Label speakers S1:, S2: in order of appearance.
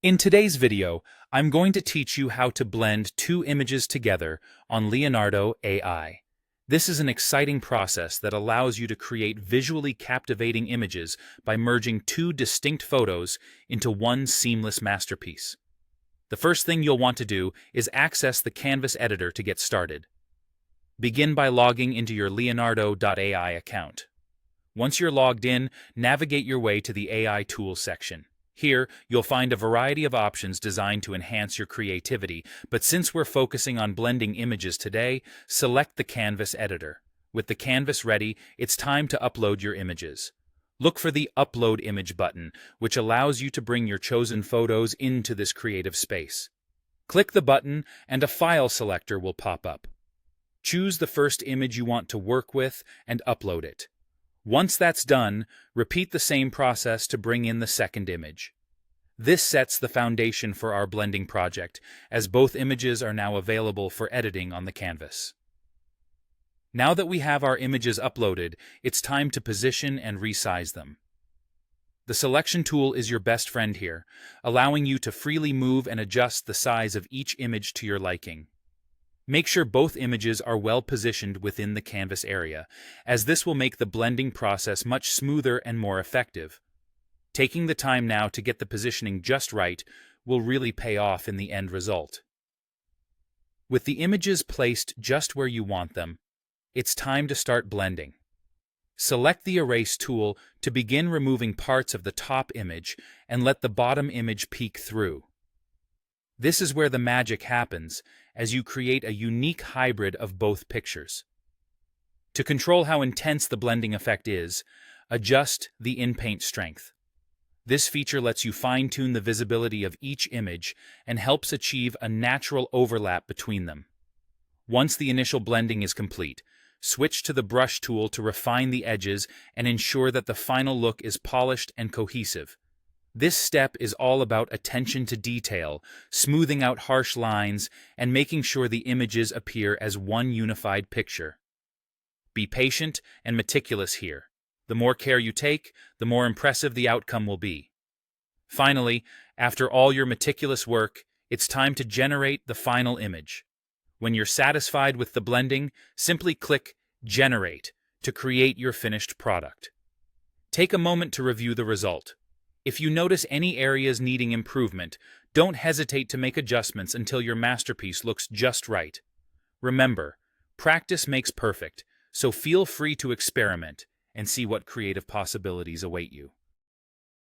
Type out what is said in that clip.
S1: In today's video, I'm going to teach you how to blend two images together on Leonardo AI. This is an exciting process that allows you to create visually captivating images by merging two distinct photos into one seamless masterpiece. The first thing you'll want to do is access the Canvas editor to get started. Begin by logging into your Leonardo AI account. Once you're logged in, navigate your way to the AI Tools section. Here, you'll find a variety of options designed to enhance your creativity, but since we're focusing on blending images today, select the Canvas editor. With the canvas ready, it's time to upload your images. Look for the Upload Image button, which allows you to bring your chosen photos into this creative space. Click the button, and a file selector will pop up. Choose the first image you want to work with and upload it. Once that's done, repeat the same process to bring in the second image. This sets the foundation for our blending project, as both images are now available for editing on the canvas. Now that we have our images uploaded, it's time to position and resize them. The selection tool is your best friend here, allowing you to freely move and adjust the size of each image to your liking. Make sure both images are well positioned within the canvas area, as this will make the blending process much smoother and more effective. Taking the time now to get the positioning just right will really pay off in the end result. With the images placed just where you want them, it's time to start blending. Select the Erase tool to begin removing parts of the top image and let the bottom image peek through. This is where the magic happens, as you create a unique hybrid of both pictures. To control how intense the blending effect is, adjust the in-paint strength. This feature lets you fine-tune the visibility of each image and helps achieve a natural overlap between them. Once the initial blending is complete, switch to the Brush tool to refine the edges and ensure that the final look is polished and cohesive. This step is all about attention to detail, smoothing out harsh lines, and making sure the images appear as one unified picture. Be patient and meticulous here. The more care you take, the more impressive the outcome will be. Finally, after all your meticulous work, it's time to generate the final image. When you're satisfied with the blending, simply click Generate to create your finished product. Take a moment to review the result. If you notice any areas needing improvement, don't hesitate to make adjustments until your masterpiece looks just right. Remember, practice makes perfect, so feel free to experiment and see what creative possibilities await you.